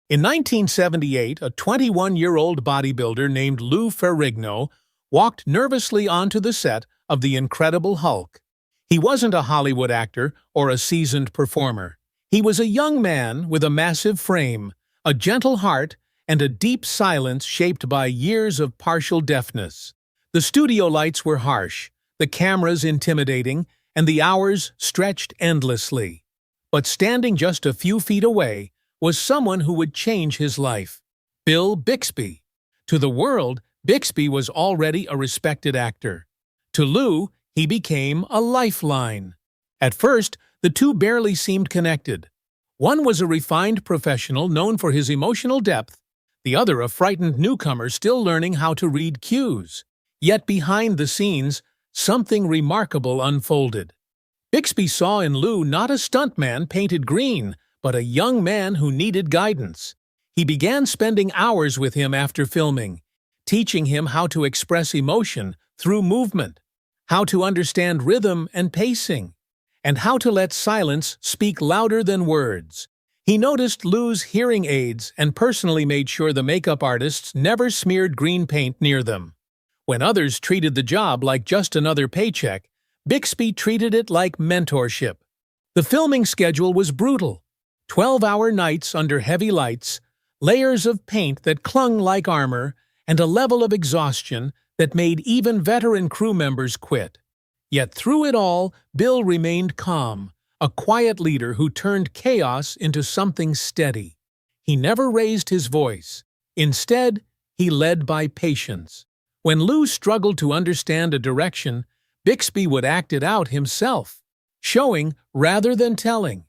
In 1978, a 21-year-old bodybuilder named Lou Ferrigno walked nervously onto the set of The Incredible Hulk. He wasn't a Hollywood actor or a seasoned performer. He was a young man with a massive frame, a gentle heart, and a deep silence shaped by years of partial deafness. The studio lights were harsh, the cameras intimidating, and the hours stretched endlessly. But standing just a few feet away was someone who would change his life: Bill Bixby. To the world, Bixby was already a respected actor. To Lou, he became a lifeline. At first, the two barely seemed connected. One was a refined professional known for his emotional depth, the other a frightened newcomer still learning how to read cues. Yet behind the scenes, something remarkable unfolded. Bixby saw in Lou not a stuntman painted green, but a young man who needed guidance. He began spending hours with him after filming, teaching him how to express emotion through movement, how to understand rhythm and pacing, and how to let silence speak louder than words. He noticed Lou's hearing aids and personally made sure the makeup artists never smeared green paint near them. When others treated the job like just another paycheck, Bixby treated it like mentorship. The filming schedule was brutal. 12-hour nights under heavy lights, layers of paint that clung like armor, and a level of exhaustion that made even veteran crew members quit. Yet through it all, Bill remained calm, a quiet leader who turned chaos into something steady. He never raised his voice. Instead, he led by patience. When Lou struggled to understand a direction, Bixby would act it out himself, showing rather than telling.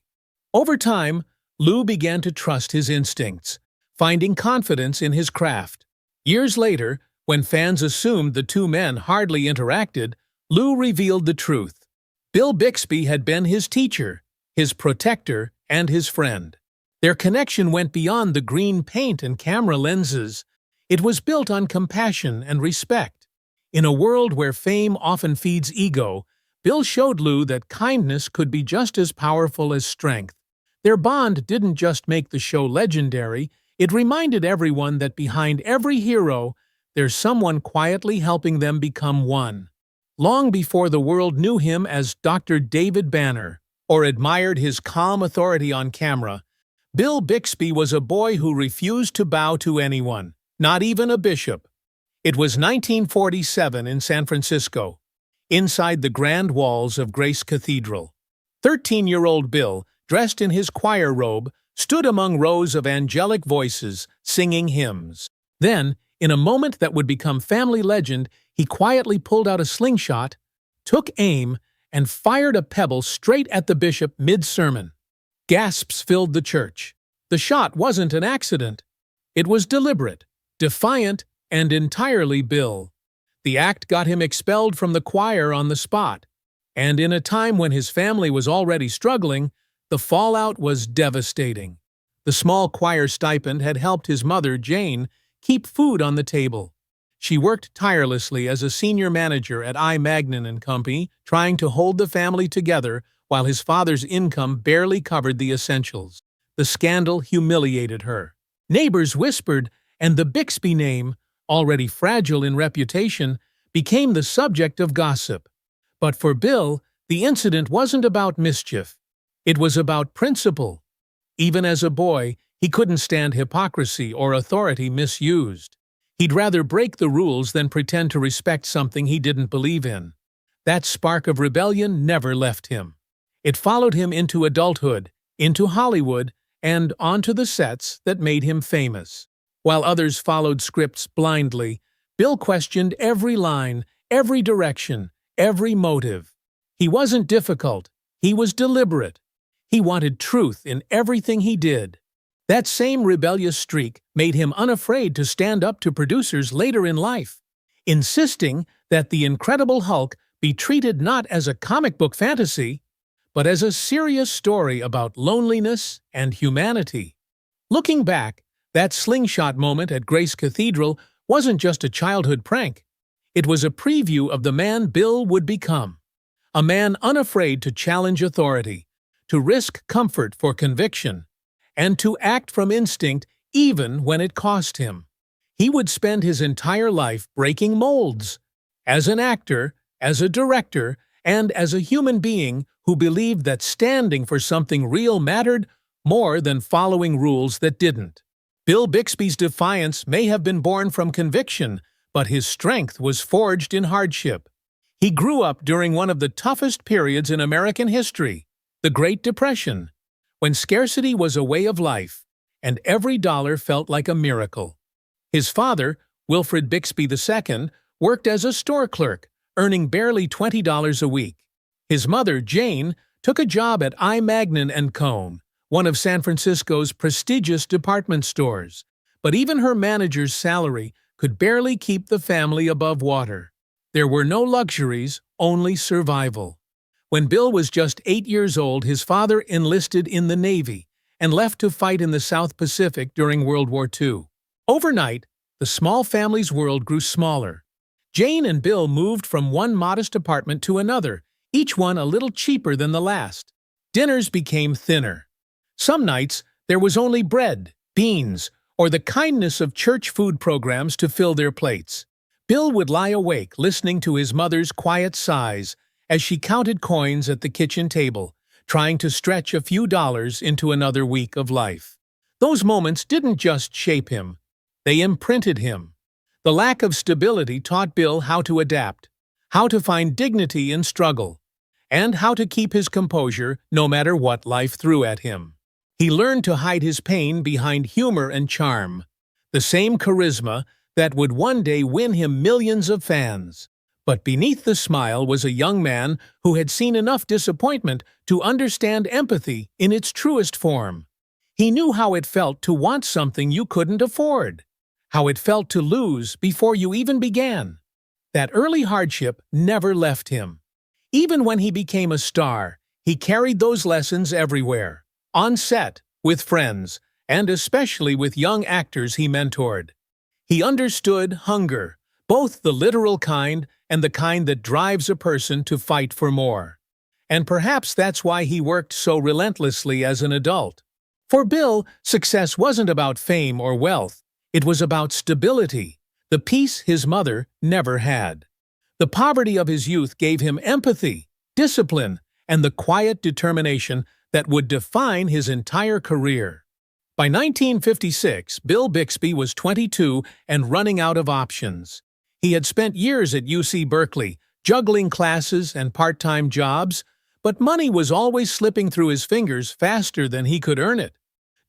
Over time, Lou began to trust his instincts, finding confidence in his craft. Years later, when fans assumed the two men hardly interacted, Lou revealed the truth. Bill Bixby had been his teacher, his protector, and his friend. Their connection went beyond the green paint and camera lenses. It was built on compassion and respect. In a world where fame often feeds ego, Bill showed Lou that kindness could be just as powerful as strength. Their bond didn't just make the show legendary, it reminded everyone that behind every hero, there's someone quietly helping them become one. Long before the world knew him as Dr. David Banner, or admired his calm authority on camera, Bill Bixby was a boy who refused to bow to anyone, not even a bishop. It was 1947 in San Francisco, inside the grand walls of Grace Cathedral. 13-year-old Bill, dressed in his choir robe, stood among rows of angelic voices singing hymns. Then, in a moment that would become family legend, he quietly pulled out a slingshot, took aim, and fired a pebble straight at the bishop mid-sermon. Gasps filled the church. The shot wasn't an accident. It was deliberate, defiant, and entirely Bill. The act got him expelled from the choir on the spot, and in a time when his family was already struggling, the fallout was devastating. The small choir stipend had helped his mother, Jane, keep food on the table. She worked tirelessly as a senior manager at I. Magnin & Company, trying to hold the family together while his father's income barely covered the essentials. The scandal humiliated her. Neighbors whispered, and the Bixby name, already fragile in reputation, became the subject of gossip. But for Bill, the incident wasn't about mischief. It was about principle. Even as a boy, he couldn't stand hypocrisy or authority misused. He'd rather break the rules than pretend to respect something he didn't believe in. That spark of rebellion never left him. It followed him into adulthood, into Hollywood, and onto the sets that made him famous. While others followed scripts blindly, Bill questioned every line, every direction, every motive. He wasn't difficult. He was deliberate. He wanted truth in everything he did. That same rebellious streak made him unafraid to stand up to producers later in life, insisting that The Incredible Hulk be treated not as a comic book fantasy, but as a serious story about loneliness and humanity. Looking back, that slingshot moment at Grace Cathedral wasn't just a childhood prank. It was a preview of the man Bill would become. A man unafraid to challenge authority, to risk comfort for conviction, and to act from instinct even when it cost him. He would spend his entire life breaking molds. As an actor, as a director, and as a human being who believed that standing for something real mattered more than following rules that didn't. Bill Bixby's defiance may have been born from conviction, but his strength was forged in hardship. He grew up during one of the toughest periods in American history, the Great Depression, when scarcity was a way of life, and every dollar felt like a miracle. His father, Wilfred Bixby II, worked as a store clerk, earning barely $20 a week. His mother, Jane, took a job at I. Magnin & Co., one of San Francisco's prestigious department stores, but even her manager's salary could barely keep the family above water. There were no luxuries, only survival. When Bill was just 8 years old, his father enlisted in the Navy and left to fight in the South Pacific during World War II. Overnight, the small family's world grew smaller. Jane and Bill moved from one modest apartment to another, each one a little cheaper than the last. Dinners became thinner. Some nights, there was only bread, beans, or the kindness of church food programs to fill their plates. Bill would lie awake listening to his mother's quiet sighs as she counted coins at the kitchen table, trying to stretch a few dollars into another week of life. Those moments didn't just shape him, they imprinted him. The lack of stability taught Bill how to adapt, how to find dignity in struggle, and how to keep his composure no matter what life threw at him. He learned to hide his pain behind humor and charm, the same charisma that would one day win him millions of fans. But beneath the smile was a young man who had seen enough disappointment to understand empathy in its truest form. He knew how it felt to want something you couldn't afford, how it felt to lose before you even began. That early hardship never left him. Even when he became a star, he carried those lessons everywhere, on set, with friends, and especially with young actors he mentored. He understood hunger, both the literal kind and the kind that drives a person to fight for more. And perhaps that's why he worked so relentlessly as an adult. For Bill, success wasn't about fame or wealth. It was about stability, the peace his mother never had. The poverty of his youth gave him empathy, discipline, and the quiet determination that would define his entire career. By 1956, Bill Bixby was 22 and running out of options. He had spent years at UC Berkeley, juggling classes and part-time jobs, but money was always slipping through his fingers faster than he could earn it.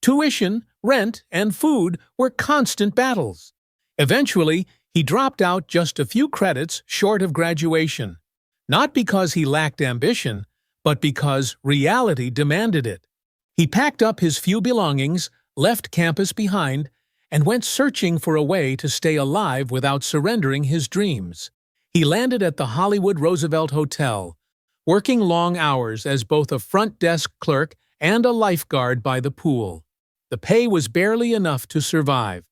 Tuition, rent, and food were constant battles. Eventually, he dropped out just a few credits short of graduation, not because he lacked ambition, but because reality demanded it. He packed up his few belongings, left campus behind, and went searching for a way to stay alive without surrendering his dreams. He landed at the Hollywood Roosevelt Hotel, working long hours as both a front desk clerk and a lifeguard by the pool. The pay was barely enough to survive.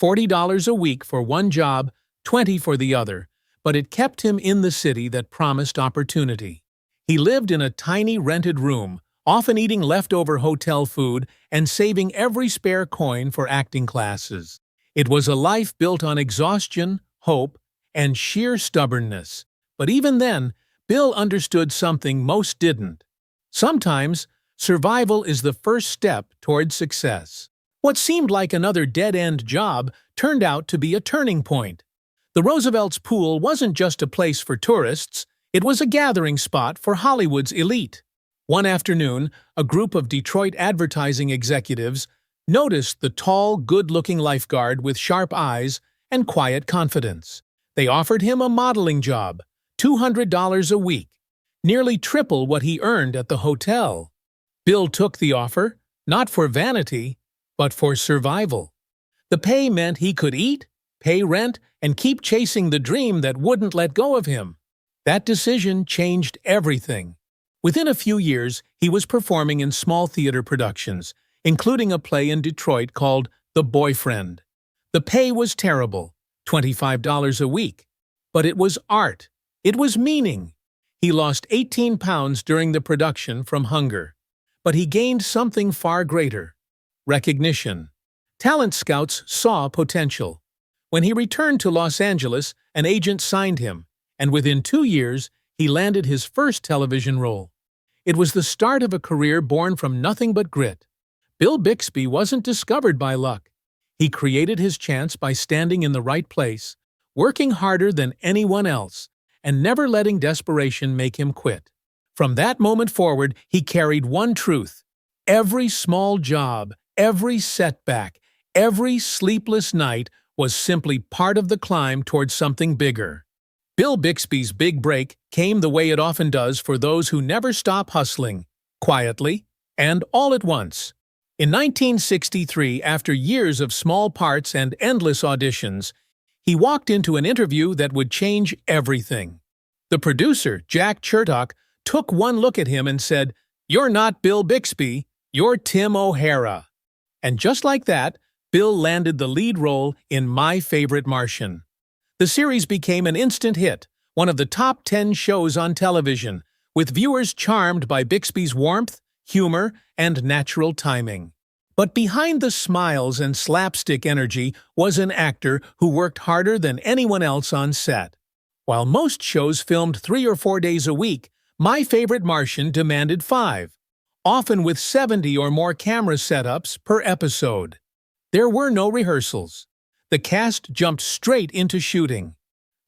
$40 a week for one job, $20 for the other, but it kept him in the city that promised opportunity. He lived in a tiny rented room, often eating leftover hotel food and saving every spare coin for acting classes. It was a life built on exhaustion, hope, and sheer stubbornness. But even then, Bill understood something most didn't. Sometimes, survival is the first step toward success. What seemed like another dead-end job turned out to be a turning point. The Roosevelt's pool wasn't just a place for tourists, it was a gathering spot for Hollywood's elite. One afternoon, a group of Detroit advertising executives noticed the tall, good-looking lifeguard with sharp eyes and quiet confidence. They offered him a modeling job, $200 a week, nearly triple what he earned at the hotel. Bill took the offer, not for vanity, but for survival. The pay meant he could eat, pay rent, and keep chasing the dream that wouldn't let go of him. That decision changed everything. Within a few years, he was performing in small theater productions, including a play in Detroit called The Boyfriend. The pay was terrible, $25 a week. But it was art. It was meaning. He lost 18 pounds during the production from hunger. But he gained something far greater: recognition. Talent scouts saw potential. When he returned to Los Angeles, an agent signed him, and within 2 years, he landed his first television role. It was the start of a career born from nothing but grit. Bill Bixby wasn't discovered by luck. He created his chance by standing in the right place, working harder than anyone else, and never letting desperation make him quit. From that moment forward, he carried one truth: every small job, every setback, every sleepless night was simply part of the climb towards something bigger. Bill Bixby's big break came the way it often does for those who never stop hustling, quietly and all at once. In 1963, after years of small parts and endless auditions, he walked into an interview that would change everything. The producer, Jack Chertok, took one look at him and said, "You're not Bill Bixby, you're Tim O'Hara." And just like that, Bill landed the lead role in My Favorite Martian. The series became an instant hit, one of the top 10 shows on television, with viewers charmed by Bixby's warmth, humor, and natural timing. But behind the smiles and slapstick energy was an actor who worked harder than anyone else on set. While most shows filmed 3 or 4 days a week, My Favorite Martian demanded 5, often with 70 or more camera setups per episode. There were no rehearsals. The cast jumped straight into shooting.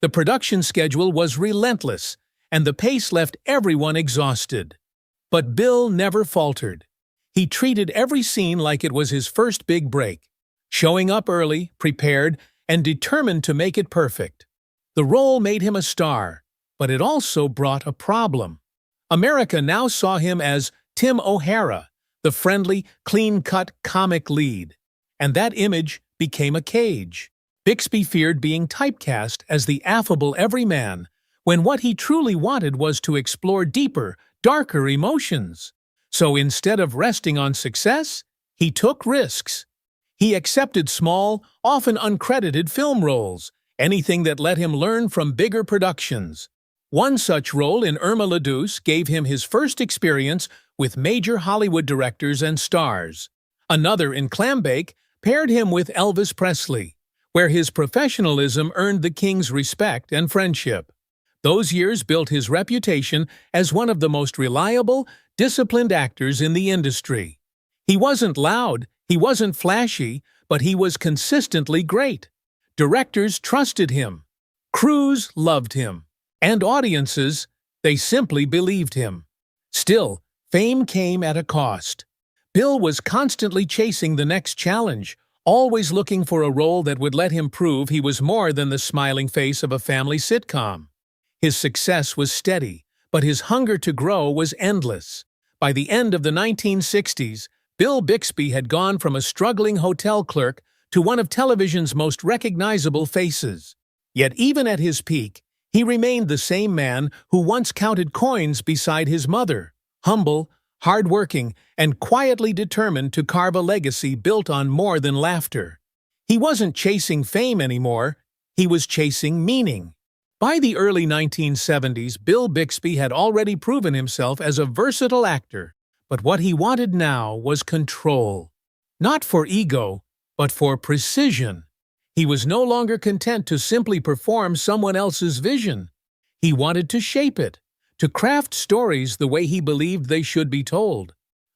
The production schedule was relentless, and the pace left everyone exhausted. But Bill never faltered. He treated every scene like it was his first big break, showing up early, prepared, and determined to make it perfect. The role made him a star, but it also brought a problem. America now saw him as Tim O'Hara, the friendly, clean-cut comic lead, and that image became a cage. Bixby feared being typecast as the affable everyman, when what he truly wanted was to explore deeper, darker emotions. So instead of resting on success, he took risks. He accepted small, often uncredited film roles, anything that let him learn from bigger productions. One such role in Irma la Douce gave him his first experience with major Hollywood directors and stars. Another in Clambake paired him with Elvis Presley, where his professionalism earned the king's respect and friendship. Those years built his reputation as one of the most reliable, disciplined actors in the industry. He wasn't loud, he wasn't flashy, but he was consistently great. Directors trusted him, crews loved him, and audiences, they simply believed him. Still, fame came at a cost. Bill was constantly chasing the next challenge, always looking for a role that would let him prove he was more than the smiling face of a family sitcom. His success was steady, but his hunger to grow was endless. By the end of the 1960s, Bill Bixby had gone from a struggling hotel clerk to one of television's most recognizable faces. Yet even at his peak, he remained the same man who once counted coins beside his mother, humble, hard-working, and quietly determined to carve a legacy built on more than laughter. He wasn't chasing fame anymore, he was chasing meaning. By the early 1970s, Bill Bixby had already proven himself as a versatile actor, but what he wanted now was control. Not for ego, but for precision. He was no longer content to simply perform someone else's vision. He wanted to shape it, to craft stories the way he believed they should be told,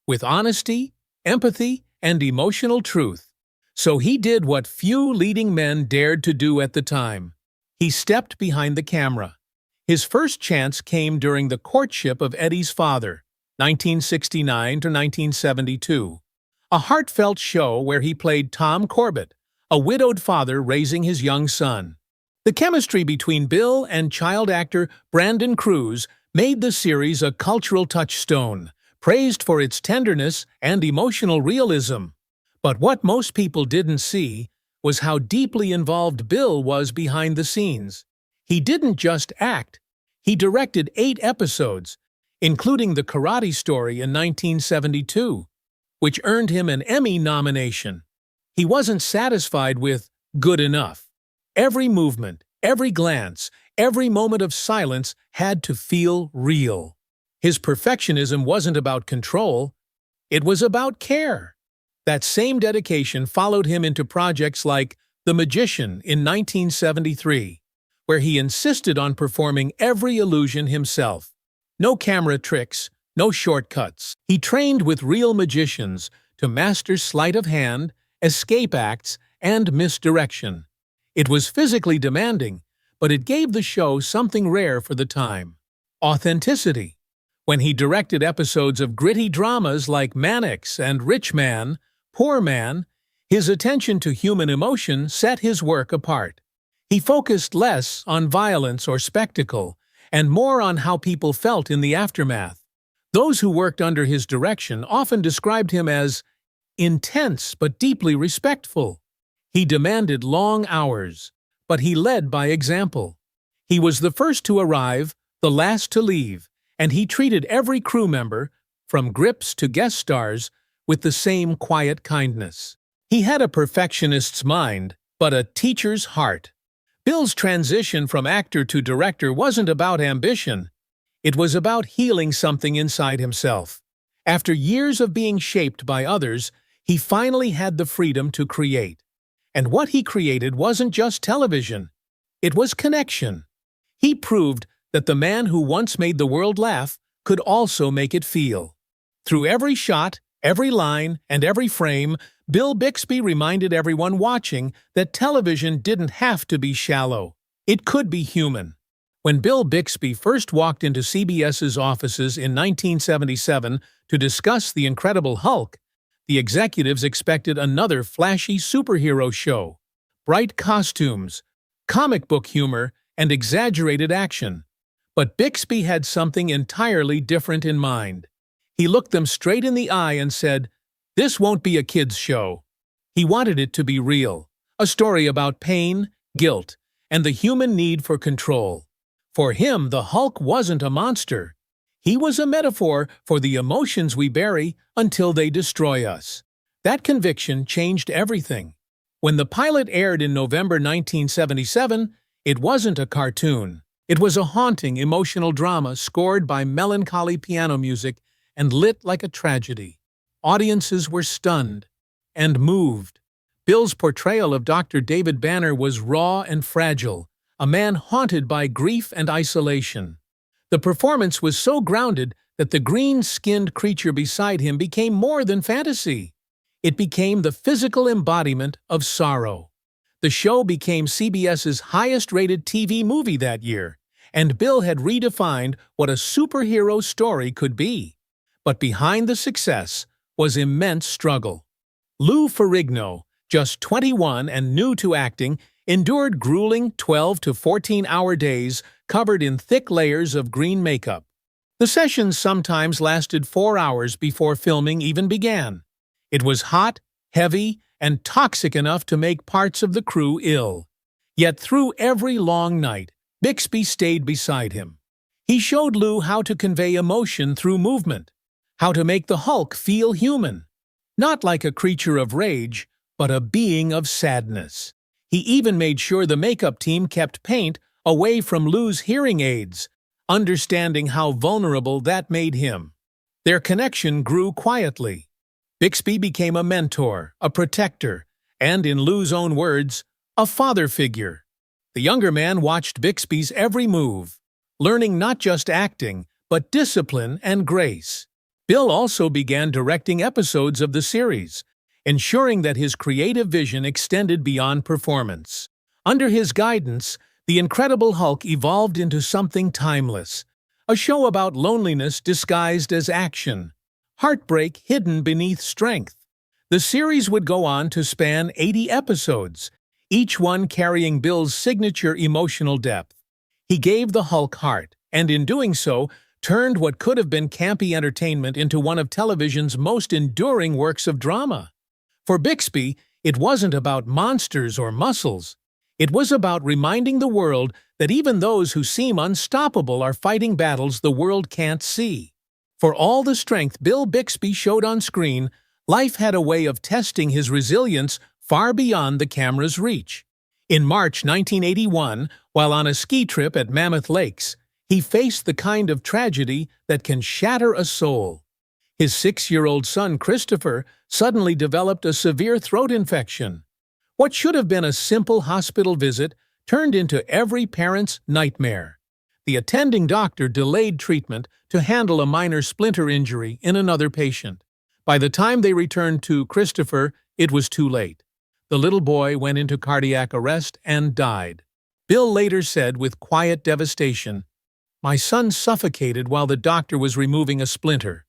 with honesty, empathy, and emotional truth. So he did what few leading men dared to do at the time. He stepped behind the camera. His first chance came during the courtship of Eddie's father, 1969 to 1972, a heartfelt show where he played Tom Corbett, a widowed father raising his young son. The chemistry between Bill and child actor Brandon Cruz made the series a cultural touchstone, praised for its tenderness and emotional realism. But what most people didn't see was how deeply involved Bill was behind the scenes. He didn't just act. He directed 8 episodes, including The Karate Story in 1972, which earned him an Emmy nomination. He wasn't satisfied with good enough. Every movement, every glance, every moment of silence had to feel real. His perfectionism wasn't about control, it was about care. That same dedication followed him into projects like The Magician in 1973, where he insisted on performing every illusion himself. No camera tricks, no shortcuts. He trained with real magicians to master sleight of hand, escape acts, and misdirection. It was physically demanding, but it gave the show something rare for the time: authenticity. When he directed episodes of gritty dramas like Mannix and Rich Man, Poor Man, his attention to human emotion set his work apart. He focused less on violence or spectacle, and more on how people felt in the aftermath. Those who worked under his direction often described him as intense but deeply respectful. He demanded long hours, but he led by example. He was the first to arrive, the last to leave, and he treated every crew member, from grips to guest stars, with the same quiet kindness. He had a perfectionist's mind, but a teacher's heart. Bill's transition from actor to director wasn't about ambition. It was about healing something inside himself. After years of being shaped by others, he finally had the freedom to create. And what he created wasn't just television. It was connection. He proved that the man who once made the world laugh could also make it feel. Through every shot, every line, and every frame, Bill Bixby reminded everyone watching that television didn't have to be shallow. It could be human. When Bill Bixby first walked into CBS's offices in 1977 to discuss The Incredible Hulk, the executives expected another flashy superhero show: bright costumes, comic book humor, and exaggerated action. But Bixby had something entirely different in mind. He looked them straight in the eye and said, "This won't be a kid's show." He wanted it to be real, a story about pain, guilt, and the human need for control. For him, the Hulk wasn't a monster. He was a metaphor for the emotions we bury until they destroy us. That conviction changed everything. When the pilot aired in November 1977, it wasn't a cartoon. It was a haunting, emotional drama scored by melancholy piano music and lit like a tragedy. Audiences were stunned and moved. Bill's portrayal of Dr. David Banner was raw and fragile, a man haunted by grief and isolation. The performance was so grounded that the green-skinned creature beside him became more than fantasy. It became the physical embodiment of sorrow. The show became CBS's highest-rated TV movie that year, and Bill had redefined what a superhero story could be. But behind the success was immense struggle. Lou Ferrigno, just 21 and new to acting, endured grueling 12 to 14-hour days covered in thick layers of green makeup. The sessions sometimes lasted 4 hours before filming even began. It was hot, heavy, and toxic enough to make parts of the crew ill. Yet through every long night, Bixby stayed beside him. He showed Lou how to convey emotion through movement, how to make the Hulk feel human, not like a creature of rage, but a being of sadness. He even made sure the makeup team kept paint away from Lou's hearing aids, understanding how vulnerable that made him. Their connection grew quietly. Bixby became a mentor, a protector, and, in Lou's own words, a father figure. The younger man watched Bixby's every move, learning not just acting, but discipline and grace. Bill also began directing episodes of the series, ensuring that his creative vision extended beyond performance. Under his guidance, The Incredible Hulk evolved into something timeless, a show about loneliness disguised as action, heartbreak hidden beneath strength. The series would go on to span 80 episodes, each one carrying Bill's signature emotional depth. He gave the Hulk heart, and in doing so, turned what could have been campy entertainment into one of television's most enduring works of drama. For Bixby, it wasn't about monsters or muscles. It was about reminding the world that even those who seem unstoppable are fighting battles the world can't see. For all the strength Bill Bixby showed on screen, life had a way of testing his resilience far beyond the camera's reach. In March 1981, while on a ski trip at Mammoth Lakes, he faced the kind of tragedy that can shatter a soul. His 6-year-old son, Christopher, suddenly developed a severe throat infection. What should have been a simple hospital visit turned into every parent's nightmare. The attending doctor delayed treatment to handle a minor splinter injury in another patient. By the time they returned to Christopher, it was too late. The little boy went into cardiac arrest and died. Bill later said with quiet devastation, "My son suffocated while the doctor was removing a splinter."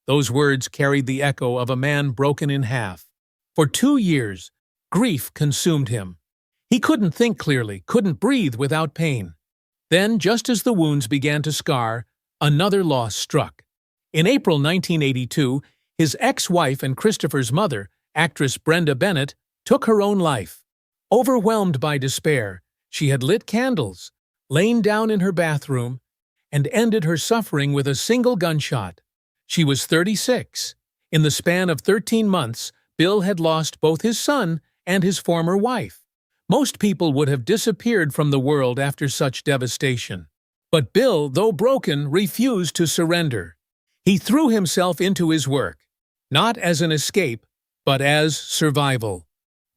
Those words carried the echo of a man broken in half. For 2 years, grief consumed him. He couldn't think clearly, couldn't breathe without pain. Then, just as the wounds began to scar, another loss struck. In April 1982, his ex-wife and Christopher's mother, actress Brenda Bennett, took her own life. Overwhelmed by despair, she had lit candles, lain down in her bathroom, and ended her suffering with a single gunshot. She was 36. In the span of 13 months, Bill had lost both his son and his former wife. Most people would have disappeared from the world after such devastation. But Bill, though broken, refused to surrender. He threw himself into his work, not as an escape, but as survival.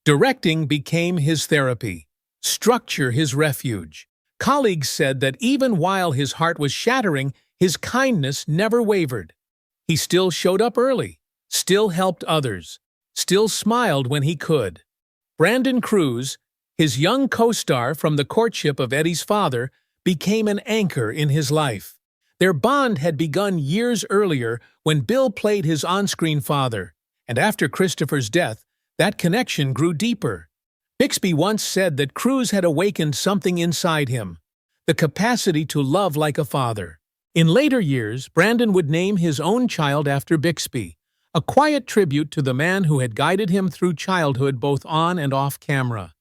Directing became his therapy, structure his refuge. Colleagues said that even while his heart was shattering, his kindness never wavered. He still showed up early, still helped others, still smiled when he could. Brandon Cruz, his young co-star from the courtship of Eddie's father, became an anchor in his life. Their bond had begun years earlier when Bill played his on-screen father, and after Christopher's death, that connection grew deeper. Bixby once said that Cruz had awakened something inside him, the capacity to love like a father. In later years, Brandon would name his own child after Bixby, a quiet tribute to the man who had guided him through childhood both on and off camera.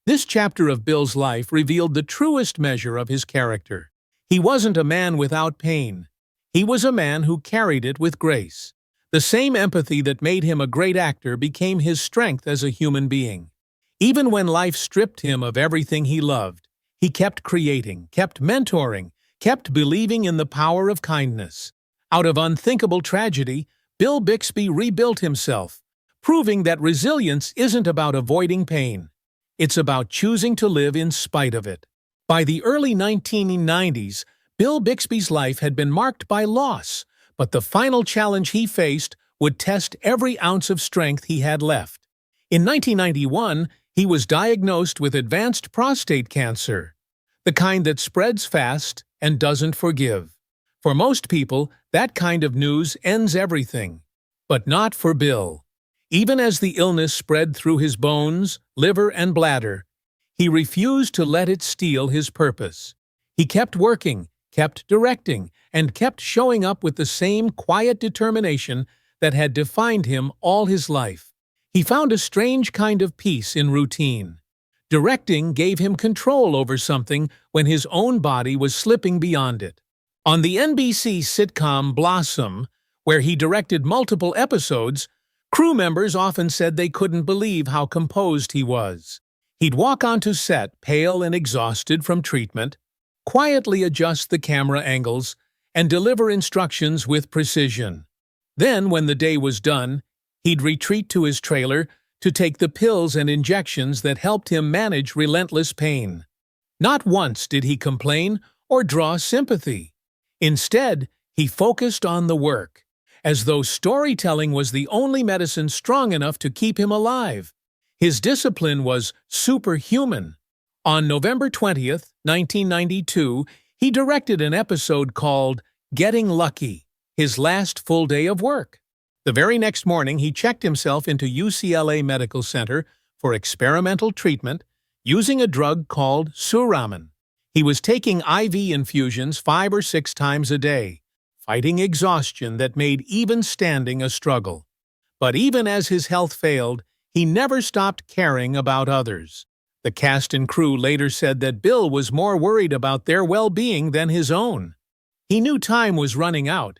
This chapter of Bill's life revealed the truest measure of his character. He wasn't a man without pain. He was a man who carried it with grace. The same empathy that made him a great actor became his strength as a human being. Even when life stripped him of everything he loved, he kept creating, kept mentoring, kept believing in the power of kindness. Out of unthinkable tragedy, Bill Bixby rebuilt himself, proving that resilience isn't about avoiding pain. It's about choosing to live in spite of it. By the early 1990s, Bill Bixby's life had been marked by loss, but the final challenge he faced would test every ounce of strength he had left. In 1991, he was diagnosed with advanced prostate cancer, the kind that spreads fast and doesn't forgive. For most people, that kind of news ends everything. But not for Bill. Even as the illness spread through his bones, liver, and bladder, he refused to let it steal his purpose. He kept working, kept directing, and kept showing up with the same quiet determination that had defined him all his life. He found a strange kind of peace in routine. Directing gave him control over something when his own body was slipping beyond it. On the NBC sitcom Blossom, where he directed multiple episodes, crew members often said they couldn't believe how composed he was. He'd walk onto set, pale and exhausted from treatment, quietly adjust the camera angles, and deliver instructions with precision. Then, when the day was done, he'd retreat to his trailer to take the pills and injections that helped him manage relentless pain. Not once did he complain or draw sympathy. Instead, he focused on the work, as though storytelling was the only medicine strong enough to keep him alive. His discipline was superhuman. On November 20th, 1992, he directed an episode called Getting Lucky, his last full day of work. The very next morning, he checked himself into UCLA Medical Center for experimental treatment using a drug called Suramin. He was taking IV infusions 5 or 6 times a day, fighting exhaustion that made even standing a struggle. But even as his health failed, he never stopped caring about others. The cast and crew later said that Bill was more worried about their well-being than his own. He knew time was running out,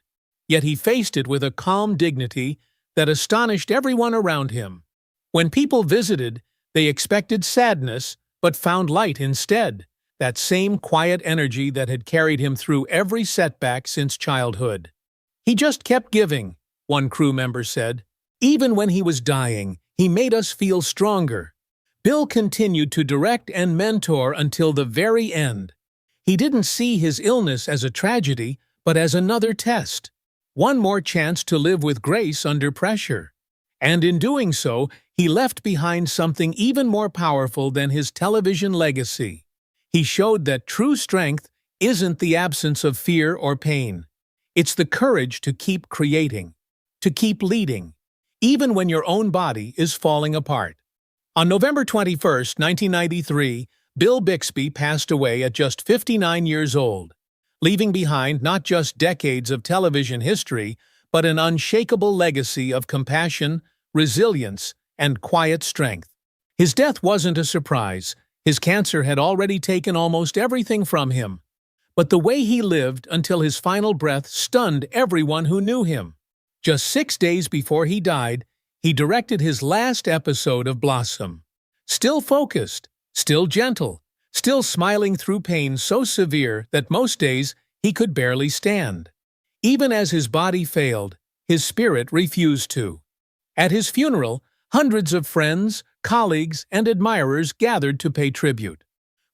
yet he faced it with a calm dignity that astonished everyone around him. When people visited, they expected sadness, but found light instead, that same quiet energy that had carried him through every setback since childhood. He just kept giving, one crew member said. Even when he was dying, he made us feel stronger. Bill continued to direct and mentor until the very end. He didn't see his illness as a tragedy, but as another test. One more chance to live with grace under pressure. And in doing so, he left behind something even more powerful than his television legacy. He showed that true strength isn't the absence of fear or pain. It's the courage to keep creating, to keep leading, even when your own body is falling apart. On November 21, 1993, Bill Bixby passed away at just 59 years old, leaving behind not just decades of television history, but an unshakable legacy of compassion, resilience, and quiet strength. His death wasn't a surprise. His cancer had already taken almost everything from him. But the way he lived until his final breath stunned everyone who knew him. Just 6 days before he died, he directed his last episode of Blossom. Still focused, still gentle, still smiling through pain so severe that most days he could barely stand. Even as his body failed, his spirit refused to. At his funeral, hundreds of friends, colleagues, and admirers gathered to pay tribute.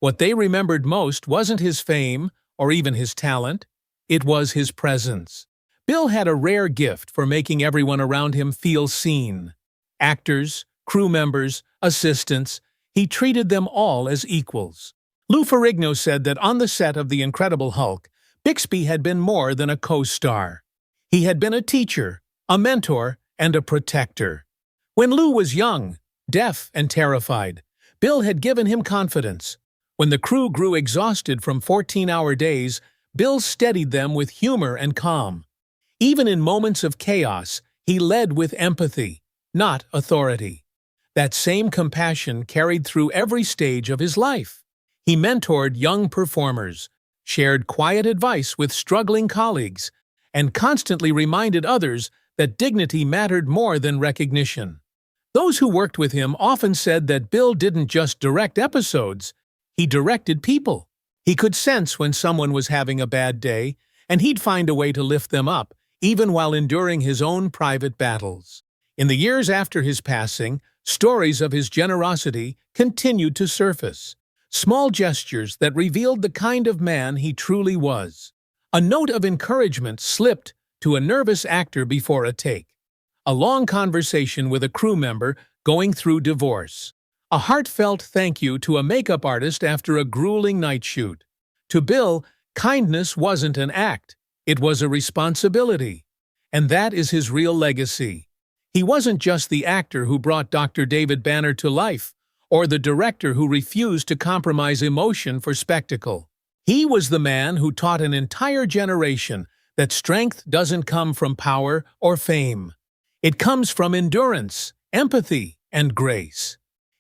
What they remembered most wasn't his fame or even his talent, it was his presence. Bill had a rare gift for making everyone around him feel seen. Actors, crew members, assistants, he treated them all as equals. Lou Ferrigno said that on the set of The Incredible Hulk, Bixby had been more than a co-star. He had been a teacher, a mentor, and a protector. When Lou was young, deaf, and terrified, Bill had given him confidence. When the crew grew exhausted from 14-hour days, Bill steadied them with humor and calm. Even in moments of chaos, he led with empathy, not authority. That same compassion carried through every stage of his life. He mentored young performers, shared quiet advice with struggling colleagues, and constantly reminded others that dignity mattered more than recognition. Those who worked with him often said that Bill didn't just direct episodes, he directed people. He could sense when someone was having a bad day, and he'd find a way to lift them up, even while enduring his own private battles. In the years after his passing, stories of his generosity continued to surface. Small gestures that revealed the kind of man he truly was. A note of encouragement slipped to a nervous actor before a take. A long conversation with a crew member going through divorce. A heartfelt thank you to a makeup artist after a grueling night shoot. To Bill, kindness wasn't an act, it was a responsibility. And that is his real legacy. He wasn't just the actor who brought Dr. David Banner to life, or the director who refused to compromise emotion for spectacle. He was the man who taught an entire generation that strength doesn't come from power or fame. It comes from endurance, empathy, and grace.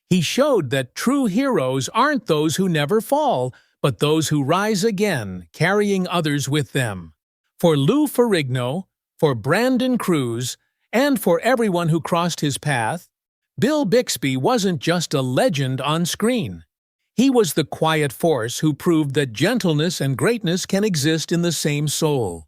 He showed that true heroes aren't those who never fall, but those who rise again, carrying others with them. For Lou Ferrigno, for Brandon Cruz, and for everyone who crossed his path, Bill Bixby wasn't just a legend on screen. He was the quiet force who proved that gentleness and greatness can exist in the same soul.